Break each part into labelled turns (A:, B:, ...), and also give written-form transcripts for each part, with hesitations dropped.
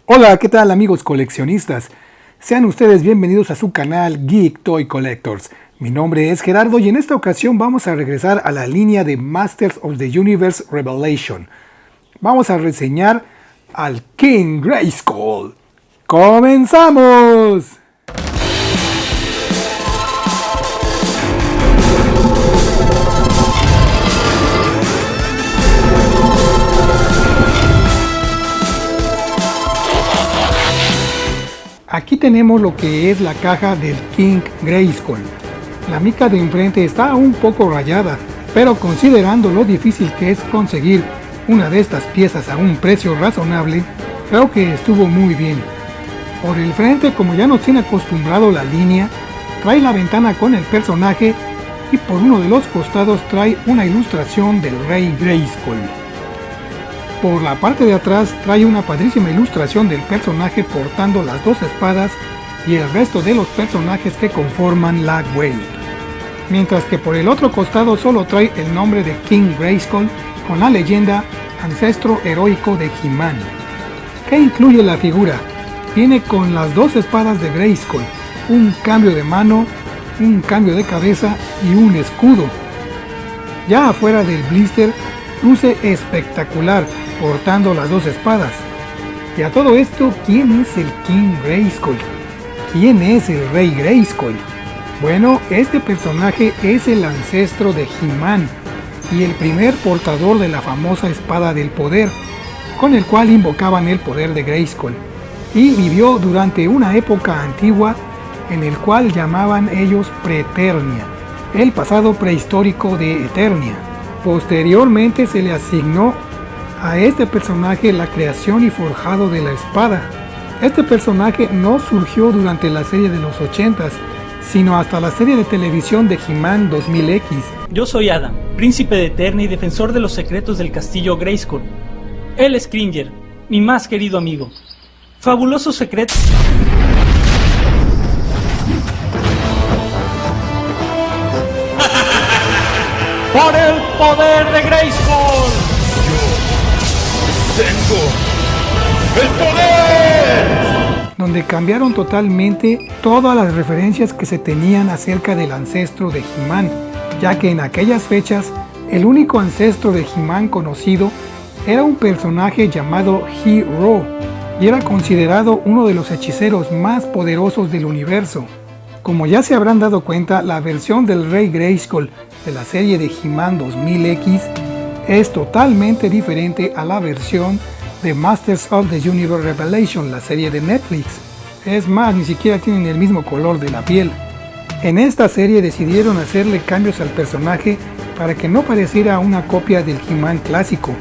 A: Hola, ¿qué tal amigos coleccionistas? Sean ustedes bienvenidos a su canal Geek Toy Collectors. Mi nombre es Gerardo y en esta ocasión vamos a regresar a la línea de Masters of the Universe Revelation. Vamos a reseñar al King Grayskull. ¡Comenzamos! Aquí tenemos lo que es la caja del King Grayskull. La mica de enfrente está un poco rayada, pero considerando lo difícil que es conseguir una de estas piezas a un precio razonable, creo que estuvo muy bien. Por el frente, como ya nos tiene acostumbrado la línea, trae la ventana con el personaje y por uno de los costados trae una ilustración del Rey Grayskull. Por la parte de atrás trae una padrísima ilustración del personaje portando las dos espadas y el resto de los personajes que conforman la Wave. Mientras que por el otro costado solo trae el nombre de King Grayskull con la leyenda Ancestro Heroico de He-Man. ¿Qué incluye la figura? Viene con las dos espadas de Grayskull, un cambio de mano, un cambio de cabeza y un escudo. Ya afuera del blister luce espectacular portando las dos espadas. Y a todo esto, ¿quién es el King Grayskull? ¿Quién es el Rey Grayskull? Bueno, este personaje es el ancestro de He-Man y el primer portador de la famosa espada del poder, con el cual invocaban el poder de Grayskull, y vivió durante una época antigua en el cual llamaban ellos Preternia, el pasado prehistórico de Eternia. Posteriormente se le asignó a este personaje la creación y forjado de la espada. Este personaje no surgió durante la serie de los 80s, sino hasta la serie de televisión de He-Man 2000X.
B: Yo soy Adam, príncipe de Eternia y defensor de los secretos del castillo Grayskull. Él es Cringer, mi más querido amigo. Fabulosos secretos. ¡Por el poder de Grayskull!
C: ¡Tengo el poder!
A: Donde cambiaron totalmente todas las referencias que se tenían acerca del ancestro de He-Man, ya que en aquellas fechas el único ancestro de He-Man conocido era un personaje llamado He-Ro y era considerado uno de los hechiceros más poderosos del universo. Como ya se habrán dado cuenta, la versión del Rey Grayskull de la serie de He-Man 2000X es totalmente diferente a la versión de Masters of the Universe Revelation, la serie de Netflix. Es más, ni siquiera tienen el mismo color de la piel. En esta serie decidieron hacerle cambios al personaje para que no pareciera una copia del He-Man clásico,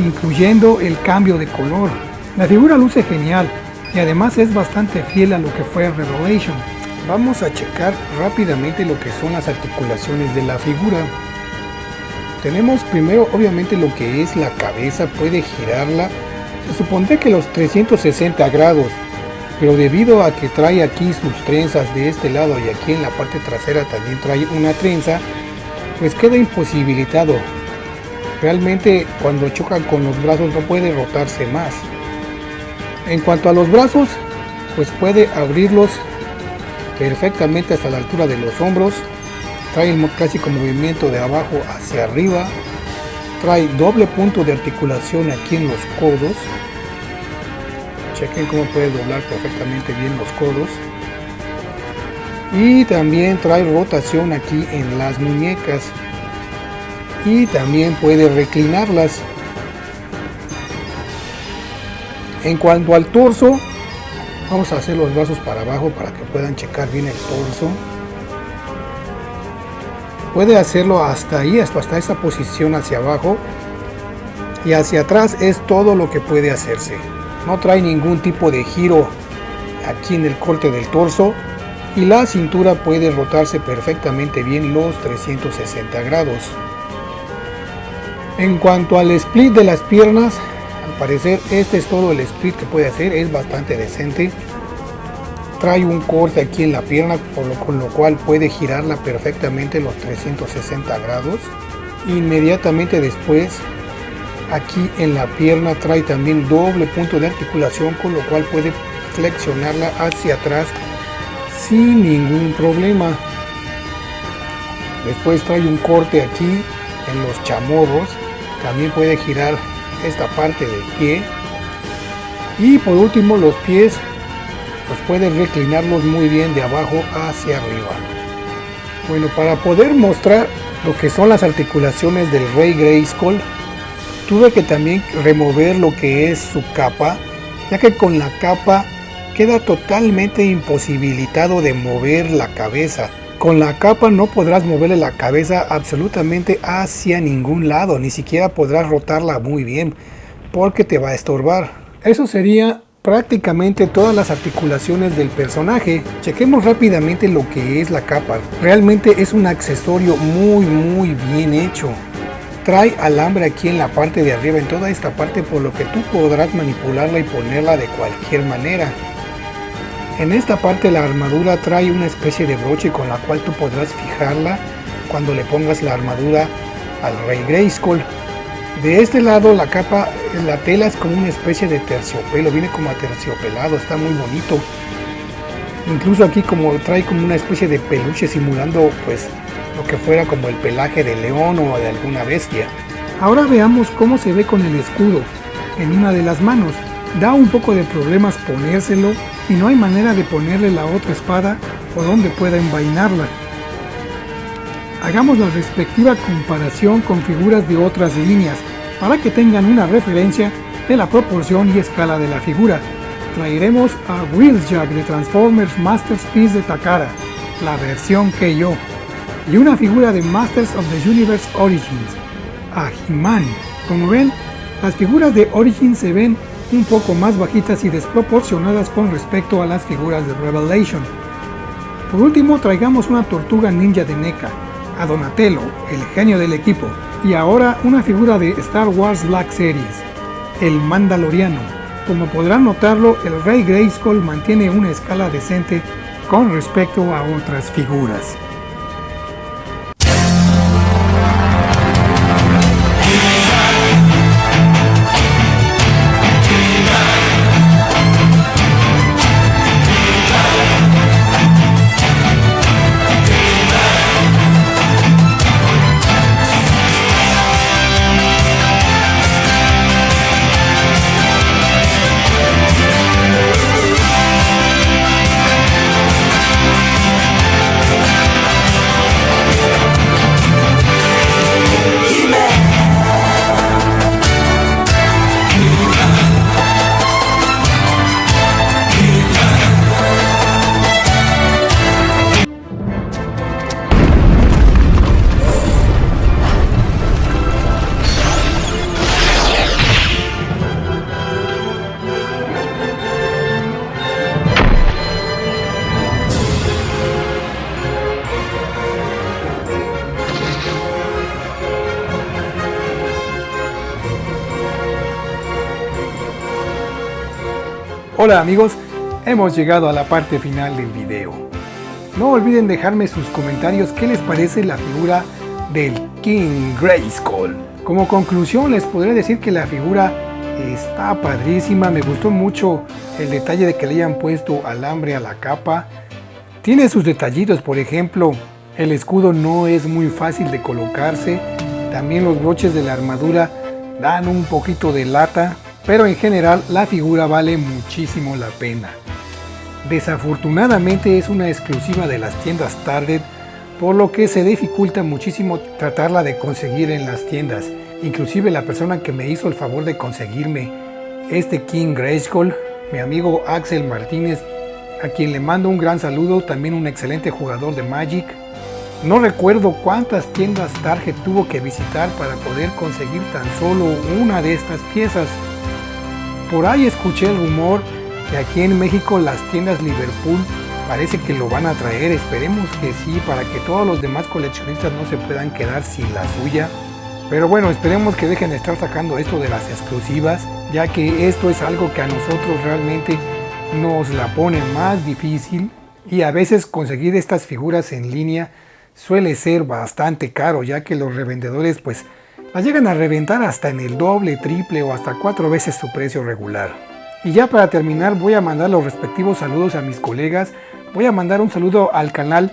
A: incluyendo el cambio de color. La figura luce genial y además es bastante fiel a lo que fue Revelation. Vamos a checar rápidamente lo que son las articulaciones de la figura. Tenemos primero obviamente lo que es la cabeza, puede girarla, se supondría que los 360 grados, pero debido a que trae aquí sus trenzas de este lado y aquí en la parte trasera también trae una trenza, pues queda imposibilitado. Realmente cuando chocan con los brazos no puede rotarse más. En cuanto a los brazos, pues puede abrirlos perfectamente hasta la altura de los hombros. Trae el clásico movimiento de abajo hacia arriba, trae doble punto de articulación aquí en los codos, chequen cómo puede doblar perfectamente bien los codos, y también trae rotación aquí en las muñecas, y también puede reclinarlas. En cuanto al torso, vamos a hacer los brazos para abajo para que puedan checar bien el torso. Puede hacerlo hasta ahí, hasta esa posición hacia abajo, y hacia atrás es todo lo que puede hacerse. No trae ningún tipo de giro aquí en el corte del torso, y la cintura puede rotarse perfectamente bien los 360 grados. En cuanto al split de las piernas, al parecer este es todo el split que puede hacer, es bastante decente. Trae un corte aquí en la pierna, con lo cual puede girarla perfectamente los 360 grados. Inmediatamente después Aquí en la pierna trae también doble punto de articulación, con lo cual puede flexionarla hacia atrás sin ningún problema. Después trae un corte aquí en los chamorros, también puede girar esta parte del pie. Y por último los pies, pues puedes reclinarlos muy bien de abajo hacia arriba. Bueno, para poder mostrar lo que son las articulaciones del Rey Grayskull, tuve que también remover lo que es su capa, ya que con la capa queda totalmente imposibilitado de mover la cabeza. Con la capa no podrás moverle la cabeza absolutamente hacia ningún lado, ni siquiera podrás rotarla muy bien, porque te va a estorbar. Eso sería prácticamente todas las articulaciones del personaje. Chequemos rápidamente lo que es la capa. Realmente es un accesorio muy bien hecho. Trae alambre aquí en la parte de arriba, en toda esta parte, por lo que tú podrás manipularla y ponerla de cualquier manera. En esta parte la armadura trae una especie de broche con la cual tú podrás fijarla cuando le pongas la armadura al Rey Grayskull. De este lado la capa, la tela es como una especie de terciopelo, viene como aterciopelado, está muy bonito. Incluso aquí como trae como una especie de peluche simulando pues lo que fuera como el pelaje de león o de alguna bestia. Ahora veamos cómo se ve con el escudo en una de las manos. Da un poco de problemas ponérselo y no hay manera de ponerle la otra espada o donde pueda envainarla. Hagamos la respectiva comparación con figuras de otras líneas para que tengan una referencia de la proporción y escala de la figura. Traeremos a Wheelsjack de Transformers Masterpiece de Takara, la versión KO, y una figura de Masters of the Universe Origins, a He-Man. Como ven, las figuras de Origins se ven un poco más bajitas y desproporcionadas con respecto a las figuras de Revelation. Por último, traigamos una tortuga ninja de NECA, a Donatello, el genio del equipo, y ahora una figura de Star Wars Black Series, el Mandaloriano. Como podrán notarlo, el Rey Grayskull mantiene una escala decente con respecto a otras figuras. Hola amigos, hemos llegado a la parte final del video. No olviden dejarme sus comentarios qué les parece la figura del King Grayskull. Como conclusión les podré decir que la figura está padrísima, me gustó mucho el detalle de que le hayan puesto alambre a la capa. Tiene sus detallitos, por ejemplo, el escudo no es muy fácil de colocarse, también los broches de la armadura dan un poquito de lata, pero en general la figura vale muchísimo la pena. Desafortunadamente es una exclusiva de las tiendas Target, por lo que se dificulta muchísimo tratarla de conseguir en las tiendas. Inclusive la persona que me hizo el favor de conseguirme este King Grayskull, mi amigo Axel Martínez, a quien le mando un gran saludo, también un excelente jugador de Magic. No recuerdo cuántas tiendas Target tuvo que visitar para poder conseguir tan solo una de estas piezas. Por ahí escuché el rumor que aquí en México las tiendas Liverpool parece que lo van a traer, esperemos que sí, para que todos los demás coleccionistas no se puedan quedar sin la suya. Pero bueno, esperemos que dejen de estar sacando esto de las exclusivas, ya que esto es algo que a nosotros realmente nos la pone más difícil, y a veces conseguir estas figuras en línea suele ser bastante caro, ya que los revendedores pues las llegan a reventar hasta en el doble, triple o hasta 4 veces su precio regular. Y ya para terminar voy a mandar los respectivos saludos a mis colegas. Voy a mandar un saludo al canal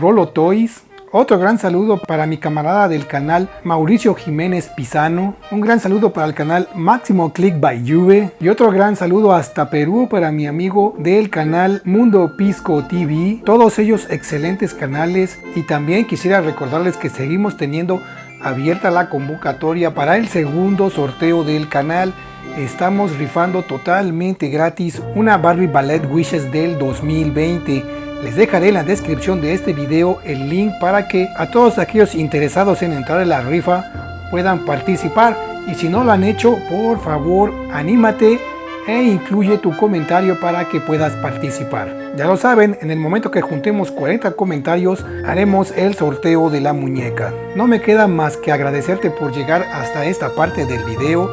A: Rolo Toys. Otro gran saludo para mi camarada del canal Mauricio Jiménez Pisano. Un gran saludo para el canal Máximo Click by Juve. Y otro gran saludo hasta Perú para mi amigo del canal Mundo Pisco TV. Todos ellos excelentes canales. Y también quisiera recordarles que seguimos teniendo abierta la convocatoria para el segundo sorteo del canal. Estamos rifando totalmente gratis una Barbie Ballet Wishes del 2020. Les dejaré en la descripción de este video el link para que a todos aquellos interesados en entrar en la rifa puedan participar. Y si no lo han hecho, por favor anímate e incluye tu comentario para que puedas participar. Ya lo saben, en el momento que juntemos 40 comentarios haremos el sorteo de la muñeca. No me queda más que agradecerte por llegar hasta esta parte del video.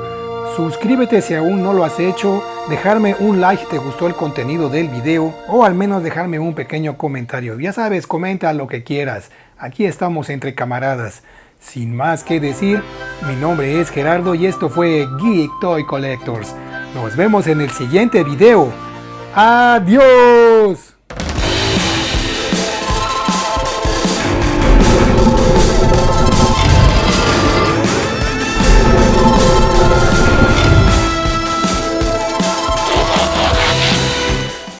A: Suscríbete si aún no lo has hecho, dejarme un like si te gustó el contenido del video o al menos dejarme un pequeño comentario. Ya sabes, comenta lo que quieras, aquí estamos entre camaradas. Sin más que decir, mi nombre es Gerardo y esto fue Geek Toy Collectors. Nos vemos en el siguiente video. ¡Adiós!